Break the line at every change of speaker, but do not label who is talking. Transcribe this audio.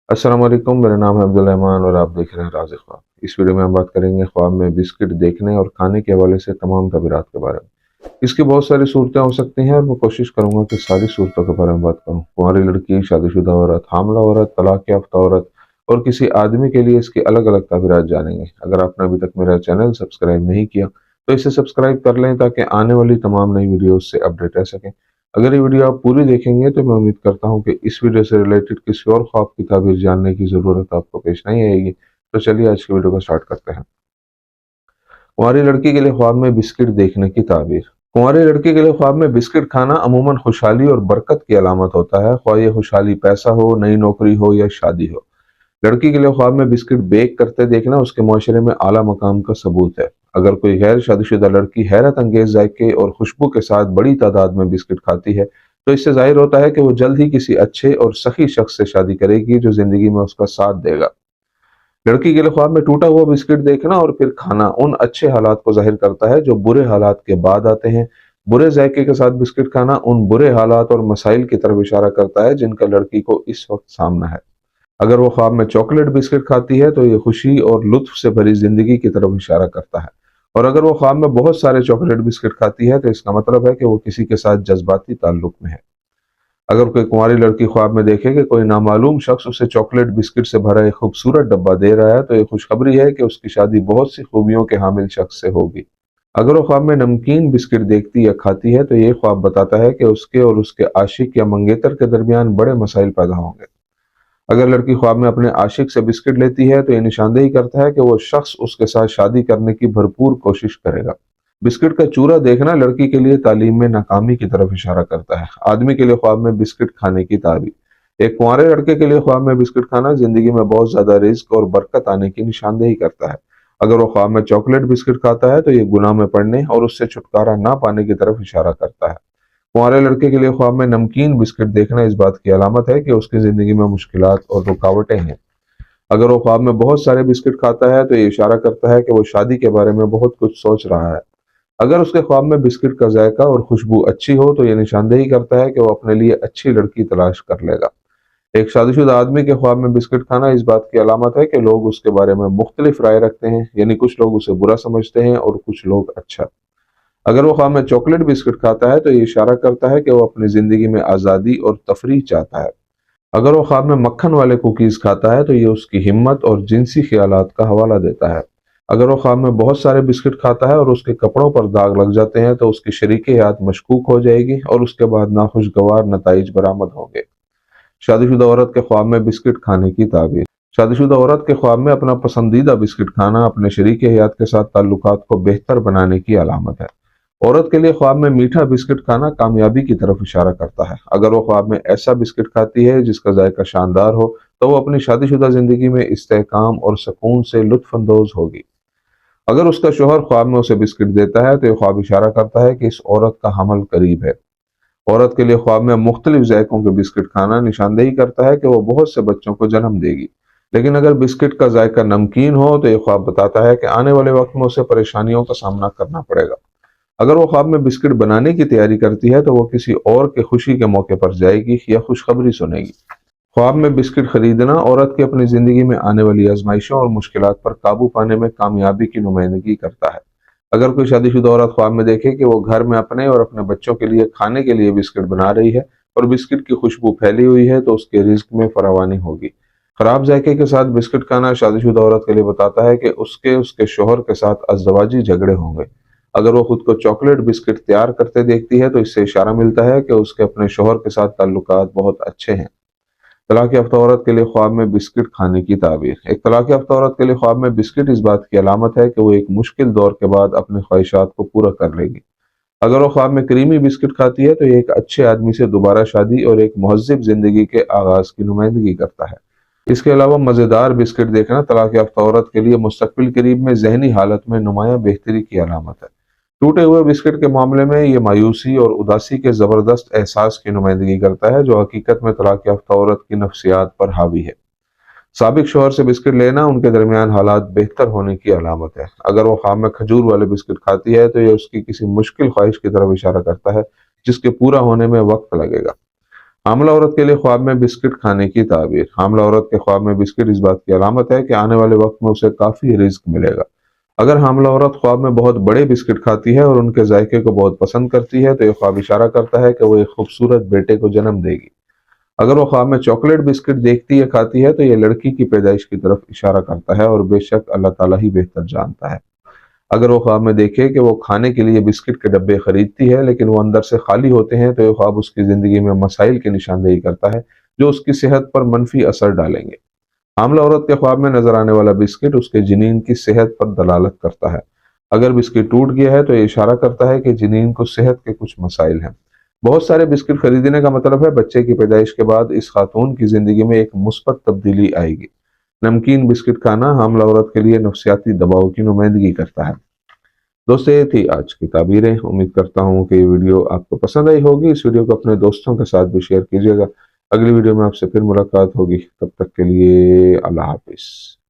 अस्सलाम वालेकुम, मेरा नाम है अब्दुल रहमान और आप देख रहे हैं राज़ ख्वाब। इस वीडियो में हम बात करेंगे ख्वाब में बिस्किट देखने और खाने के हवाले से तमाम तबीरात के बारे में। इसकी बहुत सारी सूरतें हो सकती हैं और मैं कोशिश करूंगा कि सारी सूरतों के बारे में बात करूं। कुंवारी लड़की, शादीशुदा औरत, हामला औरत, तलाक याफ्ता औरत और किसी आदमी के लिए इसकी अलग अलग तबीरात जानेंगे। अगर आपने अभी तक मेरा चैनल सब्सक्राइब नहीं किया तो इसे सब्सक्राइब कर लें ताकि आने वाली तमाम नई वीडियो से अपडेट रह सकें। अगर ये वीडियो आप पूरी देखेंगे तो मैं उम्मीद करता हूँ कि इस वीडियो से रिलेटेड किसी और ख्वाब की ताबीर जानने की ज़रूरत आपको पेश नहीं आएगी। तो चलिए आज की वीडियो को स्टार्ट करते हैं। कुंवारी लड़की के लिए ख्वाब में बिस्किट देखने की ताबीर। कुंवारी लड़की के लिए ख्वाब में बिस्किट खाना अमूमन खुशहाली और बरकत की अलामत होता है, ख्वाह ये खुशहाली पैसा हो, नई नौकरी हो या शादी हो। लड़की के लिए ख्वाब में बिस्किट बेक करते देखना उसके मुआशरे में आला मकाम का सबूत है। अगर कोई गैर शादीशुदा लड़की हैरत अंगेज जायके और खुशबू के साथ बड़ी तादाद में बिस्किट खाती है तो इससे जाहिर होता है कि वो जल्द ही किसी अच्छे और सखी शख्स से शादी करेगी जो जिंदगी में उसका साथ देगा। लड़की के लिए ख्वाब में टूटा हुआ बिस्किट देखना और फिर खाना उन अच्छे हालात को जाहिर करता है जो बुरे हालात के बाद आते हैं। बुरे जायके के साथ बिस्किट खाना उन बुरे हालात और मसाइल की तरफ इशारा करता है जिनका लड़की को इस वक्त सामना है। अगर वो ख्वाब में चॉकलेट बिस्किट खाती है तो ये खुशी और लुत्फ से भरी जिंदगी की तरफ इशारा करता है। और अगर वो ख्वाब में बहुत सारे चॉकलेट बिस्किट खाती है तो इसका मतलब है कि वो किसी के साथ जज्बाती ताल्लुक में है। अगर कोई कुंवारी लड़की ख्वाब में देखे कि कोई नामालूम शख्स उसे चॉकलेट बिस्किट से भरा एक खूबसूरत डब्बा दे रहा है तो ये खुशखबरी है कि उसकी शादी बहुत सी खूबियों के हामिल शख्स से होगी। अगर वो ख्वाब में नमकीन बिस्किट देखती या खाती है तो ये ख्वाब बताता है कि उसके और उसके आशिक या मंगेतर के दरमियान बड़े मसाइल पैदा होंगे। अगर लड़की ख्वाब में अपने आशिक से बिस्किट लेती है तो ये निशानदेही करता है कि वो शख्स उसके साथ शादी करने की भरपूर कोशिश करेगा। बिस्किट का चूरा देखना लड़की के लिए तालीम में नाकामी की तरफ इशारा करता है। आदमी के लिए ख्वाब में बिस्किट खाने की ताबीर। एक कुंवारे लड़के के लिए ख्वाब में बिस्किट खाना जिंदगी में बहुत ज्यादा रिस्क और बरकत आने की निशानदेही करता है। अगर वो ख्वाब में चॉकलेट बिस्किट खाता है तो ये गुनाह में पड़ने और उससे छुटकारा ना पाने की तरफ इशारा करता है। कुंवारे लड़के के लिए ख्वाब में नमकीन बिस्किट देखना इस बात की अलामत है कि उसकी जिंदगी में मुश्किलात और रुकावटें हैं। अगर वो ख्वाब में बहुत सारे बिस्किट खाता है तो ये इशारा करता है कि वो शादी के बारे में बहुत कुछ सोच रहा है। अगर उसके ख्वाब में बिस्किट का जायका और खुशबू अच्छी हो तो ये निशानदेही करता है कि वो अपने लिए अच्छी लड़की तलाश कर लेगा। एक शादीशुदा आदमी के ख्वाब में बिस्किट खाना इस बात की अलामत है कि लोग उसके बारे में मुख्तलिफ राय रखते हैं, यानी कुछ लोग उसे बुरा समझते हैं और कुछ लोग अच्छा। अगर वो ख्वाब में चॉकलेट बिस्किट खाता है तो ये इशारा करता है कि वो अपनी जिंदगी में आज़ादी और तफरीह चाहता है। अगर वो ख्वाब में मक्खन वाले कुकीज खाता है तो ये उसकी हिम्मत और जिनसी ख्यालात का हवाला देता है। अगर वो ख्वाब में बहुत सारे बिस्किट खाता है और उसके कपड़ों पर दाग लग जाते हैं तो उसकी शरीक हयात मशकूक हो जाएगी और उसके बाद नाखुशगवार नताइज बरामद होंगे। शादीशुदा औरत के ख्वाब में बिस्किट खाने की ताबीर। शादीशुदा औरत के ख्वाब में अपना पसंदीदा बिस्किट खाना अपने शरीक हयात के साथ ताल्लुकात को बेहतर बनाने की अलामत है। औरत के लिए ख्वाब में मीठा बिस्किट खाना कामयाबी की तरफ इशारा करता है। अगर वो ख्वाब में ऐसा बिस्किट खाती है जिसका जायका शानदार हो तो वो अपनी शादीशुदा जिंदगी में इस्तेहकाम और सुकून से लुत्फ अंदोज होगी। अगर उसका शोहर ख्वाब में उसे बिस्किट देता है तो ये ख्वाब इशारा करता है कि इस औरत का हमल करीब है। औरत के लिए ख्वाब में मुख्तलिफ जायकों के बिस्किट खाना निशानदेही करता है कि वो बहुत से बच्चों को जन्म देगी। लेकिन अगर बिस्किट का जायका नमकीन हो तो ये ख्वाब बताता है कि आने वाले वक्त में उसे परेशानियों का सामना करना पड़ेगा। अगर वो ख्वाब में बिस्किट बनाने की तैयारी करती है तो वो किसी और के खुशी के मौके पर जाएगी या खुशखबरी सुनेगी। ख्वाब में बिस्किट खरीदना औरत की अपनी जिंदगी में आने वाली आजमाइशों और मुश्किलात पर काबू पाने में कामयाबी की नुमाइंदगी करता है। अगर कोई शादीशुदा औरत ख्वाब में देखे कि वो घर में अपने और अपने बच्चों के लिए खाने के लिए बिस्किट बना रही है और बिस्किट की खुशबू फैली हुई है तो उसके रिज्क में फरावानी होगी। खराब जायके के साथ बिस्किट खाना शादीशुदा औरत के लिए बताता है कि उसके उसके शोहर के साथ अज़दवाजी झगड़े होंगे। अगर वो खुद को चॉकलेट बिस्किट तैयार करते देखती है तो इससे इशारा मिलता है कि उसके अपने शोहर के साथ ताल्लुकात बहुत अच्छे हैं। तलाक याफ्ता औरत के लिए ख्वाब में बिस्किट खाने की ताबीर। एक तलाक याफ्ता औरत के लिए ख्वाब में बिस्किट इस बात की अलामत है कि वो एक मुश्किल दौर के बाद अपने ख्वाहिशात को पूरा कर लेगी। अगर वो ख्वाब में क्रीमी बिस्किट खाती है तो ये एक अच्छे आदमी से दोबारा शादी और एक महज़्ज़ब जिंदगी के आगाज की नुमाइंदगी करता है। इसके अलावा मज़ेदार बिस्किट देखना तलाक याफ्ता औरत के लिए मुस्तकबिल करीब में जहनी हालत में नुमाया बेहतरी की अलामत है। टूटे हुए बिस्किट के मामले में ये मायूसी और उदासी के जबरदस्त एहसास की नुमाइंदगी करता है जो हकीकत में तलाक याफ्ता औरत की नफ्सियात पर हावी है। साबिक शोहर से बिस्किट लेना उनके दरमियान हालात बेहतर होने की अलामत है। अगर वो ख्वाब में खजूर वाले बिस्किट खाती है तो ये उसकी किसी मुश्किल ख्वाहिश की तरफ इशारा करता है जिसके पूरा होने में वक्त लगेगा। حاملہ عورت کے لیے خواب میں بسکٹ کھانے کی تعبیر۔ حاملہ عورت کے خواب میں بسکٹ اس بات کی علامت ہے کہ آنے والے وقت میں اسے کافی رزق ملے گا۔ اگر حاملہ عورت خواب میں بہت بڑے بسکٹ کھاتی ہے اور ان کے ذائقے کو بہت پسند کرتی ہے تو یہ خواب اشارہ کرتا ہے کہ وہ ایک خوبصورت بیٹے کو جنم دے گی۔ اگر وہ خواب میں چاکلیٹ بسکٹ دیکھتی یا کھاتی ہے تو یہ لڑکی کی پیدائش کی طرف اشارہ کرتا ہے، اور بے شک اللہ تعالیٰ ہی بہتر جانتا ہے۔ اگر وہ خواب میں دیکھے کہ وہ کھانے کے لیے بسکٹ کے ڈبے خریدتی ہے لیکن وہ اندر سے خالی ہوتے ہیں تو یہ خواب اس کی زندگی میں مسائل کی نشاندہی کرتا ہے جو اس کی صحت پر منفی اثر ڈالیں گے۔ حاملہ عورت کے خواب میں نظر آنے والا بسکٹ اس کے جنین کی صحت پر دلالت کرتا ہے۔ اگر بسکٹ ٹوٹ گیا ہے تو یہ اشارہ کرتا ہے کہ جنین کو صحت کے کچھ مسائل ہیں۔ بہت سارے بسکٹ خریدنے کا مطلب ہے بچے کی پیدائش کے بعد اس خاتون کی زندگی میں ایک مثبت تبدیلی آئے گی۔ نمکین بسکٹ کھانا حاملہ عورت کے لیے نفسیاتی دباؤ کی نمائندگی کرتا ہے۔ دوستو، یہ تھی آج کی تعبیریں۔ امید کرتا ہوں کہ یہ ویڈیو آپ کو پسند آئی ہوگی۔ اس ویڈیو کو اپنے دوستوں کے ساتھ بھی شیئر کیجیے گا۔ اگلی ویڈیو میں آپ سے پھر ملاقات ہوگی، تب تک کے لیے اللہ حافظ۔